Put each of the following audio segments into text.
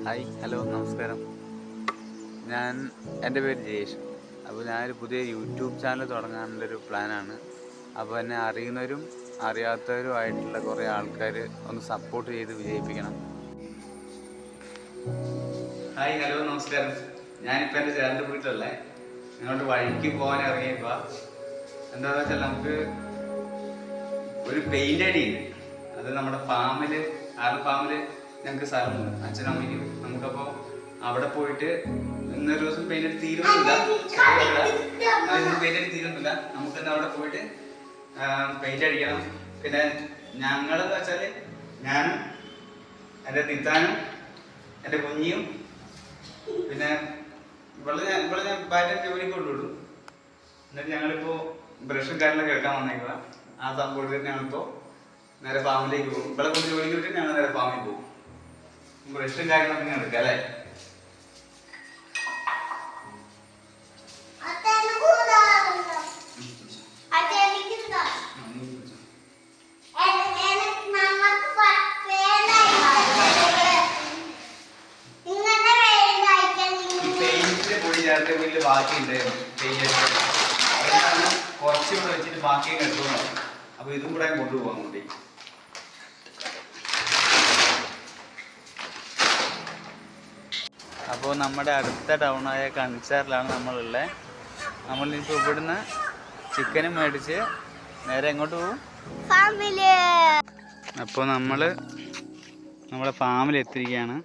Hi hello നമസ്കാരം. എൻ്റെ പേര് ജയേഷ്. അപ്പോൾ ഞാനൊരു പുതിയ യൂട്യൂബ് ചാനൽ തുടങ്ങാനുള്ളൊരു പ്ലാനാണ്. അപ്പോൾ എന്നെ അറിയുന്നവരും അറിയാത്തവരും ആയിട്ടുള്ള കുറേ ആൾക്കാർ ഒന്ന് സപ്പോർട്ട് ചെയ്ത് വിജയിപ്പിക്കണം. ഹായ് ഹലോ നമസ്കാരം. ഞാനിപ്പോൾ എൻ്റെ ചേട്ടൻ്റെ വീട്ടിലല്ലേ, ഞങ്ങളുടെ വഴിക്ക് പോകാൻ ഇറങ്ങിയപ്പോൾ എന്താണെന്ന് വെച്ചാൽ നമുക്ക് ഒരു പെയിൻ്റ് അടി ഉണ്ട്. അത് നമ്മുടെ ഫാമിൽ ഞങ്ങൾക്ക് സ്ഥലമുണ്ട്, അച്ഛനും അമ്മയ്ക്കും. നമുക്കപ്പോൾ അവിടെ പോയിട്ട് ഇന്നൊരു ദിവസം പെയിൻ്റ് അടി തീരുന്നില്ല, നമുക്കിന്ന് അവിടെ പോയിട്ട് പെയിൻ്റ് അടിക്കണം. പിന്നെ ഞങ്ങളെന്ന് വെച്ചാൽ ഞാനും എൻ്റെ നിത്താനും എൻ്റെ കുഞ്ഞിയും പിന്നെ ഇവിടെ ഞാൻ ഭാര്യ ജോലിക്ക് കൊണ്ടുവിടും. എന്നിട്ട് ഞങ്ങളിപ്പോൾ ബ്രഷും കാര്യങ്ങളൊക്കെ എടുക്കാൻ വന്നേക്കുക. ആ സംഭവം എടുത്തിട്ട് ഞങ്ങളിപ്പോൾ നേരെ ഫാമിലേക്ക് പോകും. ഇവിടെ കൊണ്ട് ജോലിക്ക് വിട്ടിട്ട് ഞങ്ങൾ നേരെ ഫാമിൽ പോകും. ബ്രഷും കാര്യങ്ങളൊക്കെ ഞാൻ എടുക്കാം അല്ലേ. വീട്ടിൽ ബാക്കിയുണ്ട് കുറച്ചും കൂടെ വെച്ചിട്ട് ബാക്കിയൊക്കെ എടുത്തോളാം. അപ്പൊ ഇതും കൂടെ കൊണ്ടുപോകാൻ വേണ്ടി അപ്പോൾ നമ്മുടെ അടുത്ത ടൗണായ കണിച്ചാറിലാണ് നമ്മളുള്ളത്. നമ്മളിപ്പോൾ ഇവിടുന്ന് ചിക്കനും മേടിച്ച് നേരെ എങ്ങോട്ട് പോകും? അപ്പോൾ നമ്മുടെ ഫാമിൽ എത്തിയിരിക്കുകയാണ്.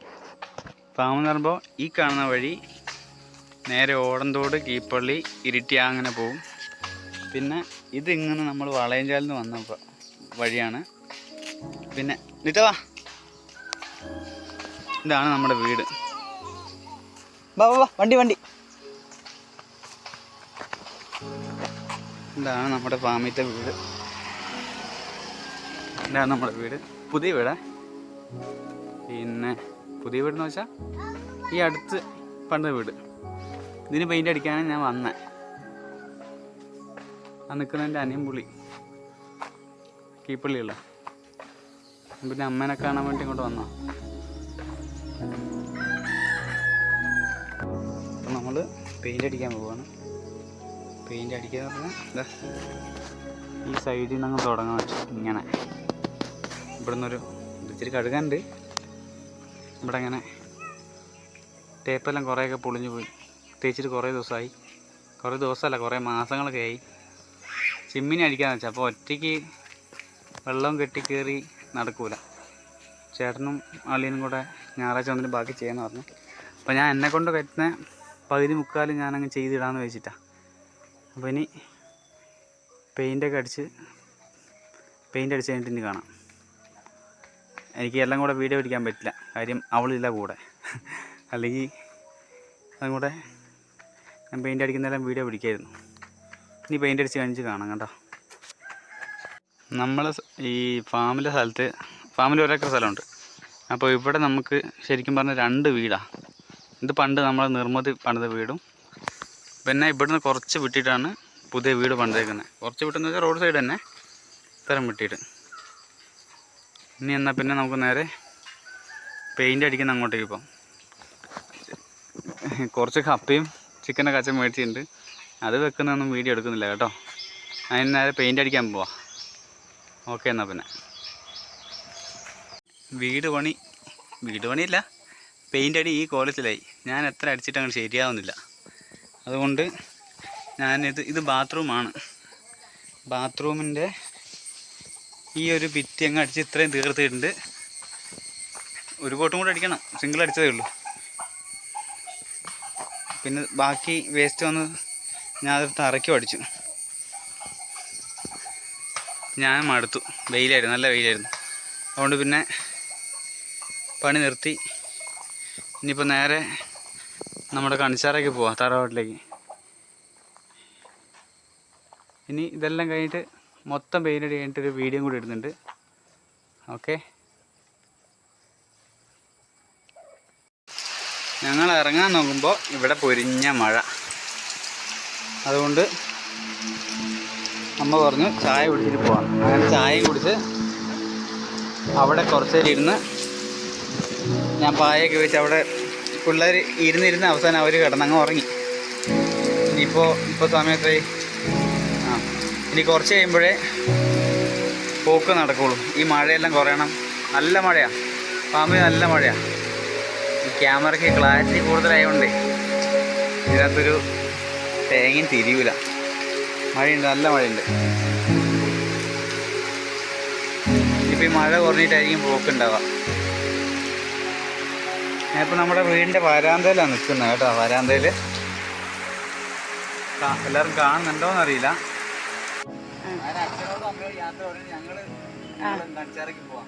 ഫാം എന്ന് പറയുമ്പോൾ ഈ കാണുന്ന വഴി നേരെ ഓടന്തോട്, കീപ്പള്ളി, ഇരിട്ടി അങ്ങനെ പോവും. പിന്നെ ഇതിങ്ങനെ നമ്മൾ വളയഞ്ചാലിൽ നിന്ന് വന്ന വഴിയാണ്. പിന്നെ നിതവാ, ഇതാണ് നമ്മുടെ വീട്. വാ വണ്ടി ഇതാണ് നമ്മുടെ ഫാമിലത്തെ വീട്. ഇതാണ് നമ്മുടെ വീട്, പുതിയ വീടാ. പിന്നെ പുതിയ വീടെന്ന് വെച്ചാൽ ഈ അടുത്ത് പണ്ട് വീട്. ഇതിന് പെയിൻ്റ് അടിക്കാനാണ് ഞാൻ വന്നത്. ആ നിൽക്കുന്നതിൻ്റെ അനിയൻപുള്ളി കീപ്പള്ളിയുള്ള. പിന്നെ അമ്മേനെ കാണാൻ വേണ്ടി ഇങ്ങോട്ട് വന്നോ. അപ്പം നമ്മൾ പെയിൻ്റ് അടിക്കാൻ പോവാണ്. പെയിൻ്റ് അടിക്കുക പറഞ്ഞാൽ ഇതാ ഈ സൈഡിൽ നിന്ന് അങ്ങ് തുടങ്ങാൻ വെച്ചു. ഇങ്ങനെ ഇവിടെ നിന്നൊരു ഇച്ചിരി കഴുകാനുണ്ട്. ഇവിടെ ഇങ്ങനെ ടേപ്പെല്ലാം കുറേയൊക്കെ പൊളിഞ്ഞു പോയി. തേച്ചിട്ട് കുറേ ദിവസമല്ല കുറേ മാസങ്ങളൊക്കെ ആയി. ചിമ്മിനി അടിക്കാന്ന് വെച്ചാൽ അപ്പോൾ ഒറ്റയ്ക്ക് വെള്ളം കെട്ടി കയറി നടക്കൂല. ചേട്ടനും അളിയനും കൂടെ ഞായറാഴ്ച വന്നിട്ട് ബാക്കി ചെയ്യാമെന്ന് പറഞ്ഞു. അപ്പോൾ ഞാൻ എന്നെക്കൊണ്ട് പറ്റുന്ന പകുതി മുക്കാലും ഞാനങ്ങ് ചെയ്തിടാമെന്ന് വെച്ചിട്ടാണ്. അപ്പോൾ ഇനി പെയിൻ്റ് അടിച്ച് കഴിഞ്ഞിട്ട് ഇനി കാണാം. എനിക്ക് എല്ലാം കൂടെ വീഡിയോ പിടിക്കാൻ പറ്റില്ല, കാര്യം അവളില്ല കൂടെ. അല്ലെങ്കിൽ അതും കൂടെ ഞാൻ പെയിൻ്റ് അടിക്കുന്നതെല്ലാം വീഡിയോ പിടിക്കായിരുന്നു. ഇനി പെയിൻ്റ് അടിച്ച് കഴിഞ്ഞ് കാണാം കേട്ടോ. നമ്മൾ ഈ ഫാമിലെ ഫാമിൽ ഒരേക്കർ സ്ഥലമുണ്ട്. അപ്പോൾ ഇവിടെ നമുക്ക് ശരിക്കും പറഞ്ഞാൽ 2 വീടാണ്. ഇത് പണ്ട് നമ്മൾ നിർമ്മിതി പണിത വീടും, പിന്നെ ഇവിടുന്ന് കുറച്ച് വിട്ടിട്ടാണ് പുതിയ വീട് പണിതേക്കുന്നത്. കുറച്ച് വിട്ടെന്ന് വെച്ചാൽ റോഡ് സൈഡ് തന്നെ ഇത്തരം വിട്ടിട്ട്. ഇനി എന്നാൽ പിന്നെ നമുക്ക് നേരെ പെയിൻ്റ് അടിക്കുന്ന അങ്ങോട്ടേക്ക് പോകാം. കുറച്ച് കപ്പയും ചിക്കനൊക്കെ അച്ഛൻ മേടിച്ചിട്ടുണ്ട്. അത് വെക്കുന്നതൊന്നും വീഡിയോ എടുക്കുന്നില്ല കേട്ടോ. അതിന് നേരെ പെയിൻ്റ് അടിക്കാൻ പോവാം. ഓക്കെ എന്നാൽ പിന്നെ വീട് പണിയില്ല, പെയിൻ്റ് അടി ഈ കോലത്തിലായി. ഞാൻ എത്ര അടിച്ചിട്ട് അങ്ങോട്ട് ശരിയാവുന്നില്ല. അതുകൊണ്ട് ഇത് ബാത്റൂമാണ്. ബാത്റൂമിൻ്റെ ഈ ഒരു ഭിത്തി അങ്ങ് അടിച്ച് ഇത്രയും തീർത്തിട്ടുണ്ട്. ഒരു കോട്ടും കൂടെ അടിക്കണം, സിംഗിൾ അടിച്ചതേ ഉള്ളൂ. പിന്നെ ബാക്കി വേസ്റ്റ് വന്ന് ഞാൻ അതെടുത്ത് അറയ്ക്കും അടിച്ചു. ഞാൻ മടുത്തു, വെയിലായിരുന്നു, നല്ല വെയിലായിരുന്നു. അതുകൊണ്ട് പിന്നെ പണി നിർത്തി. ഇനിയിപ്പോൾ നേരെ നമ്മുടെ കണിച്ചാറേക്ക് പോവാം, തറവാട്ടിലേക്ക്. ഇനി ഇതെല്ലാം കഴിഞ്ഞിട്ട് മൊത്തം പെയിൻ്റ് അടി കഴിഞ്ഞിട്ടൊരു വീഡിയോ കൂടി ഇടുന്നുണ്ട്. ഓക്കെ, ഞങ്ങൾ ഇറങ്ങാൻ നോക്കുമ്പോൾ ഇവിടെ പൊരിഞ്ഞ മഴ. അതുകൊണ്ട് അമ്മ പറഞ്ഞു ചായ കുടിച്ചിട്ട് പോകാം. അങ്ങനെ ചായയും കുടിച്ച് അവിടെ കുറച്ച് നേരം ഇരുന്ന് ഞാൻ പായൊക്കെ വെച്ച് അവിടെ പിള്ളേർ ഇരുന്നിരുന്ന് അവസാനം അവർ കിടന്നങ്ങ് ഉറങ്ങി. ഇപ്പോൾ സമയത്ത് ഇനി കുറച്ച് കഴിയുമ്പോഴേ പോക്ക് നടക്കുള്ളൂ. ഈ മഴയെല്ലാം കുറയണം. നല്ല മഴയാണ്, പാമ്പിന് നല്ല മഴയാണ്. ഈ ക്യാമറയ്ക്ക് ക്ലാരിറ്റി കൂടുതലായതുകൊണ്ട് ഇതിനകത്തൊരു തേങ്ങയും തിരിയൂല. മഴയുണ്ട്, നല്ല മഴയുണ്ട്. ഇപ്പം ഈ മഴ കുറഞ്ഞിട്ടായിരിക്കും പോക്കുണ്ടാവുക. ഞാനിപ്പോൾ നമ്മുടെ വീടിൻ്റെ വരാന്തയിലാണ് നിൽക്കുന്നത് കേട്ടോ. വരാന്തയിൽ എല്ലാവരും കാണുന്നുണ്ടോയെന്നറിയില്ല. അച്ഛനോടും അമ്മയോടും യാത്ര പറഞ്ഞ് ഞങ്ങൾ നടിച്ചിറക്കി പോവാം.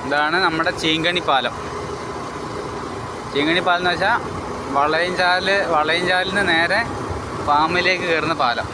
ഇതാണ് നമ്മുടെ ചീങ്കണി പാലം. ചീങ്കണി പാലം എന്ന് വെച്ചാൽ വളയഞ്ചാലിൽ നിന്ന് നേരെ ഫാമിലേക്ക് കയറുന്ന പാലം.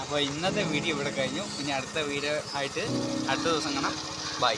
അപ്പോൾ ഇന്നത്തെ വീഡിയോ ഇവിടെ കഴിഞ്ഞു. ഇനി അടുത്ത വീഡിയോ ആയിട്ട് അടുത്ത ദിവസം കാണാം. ബൈ.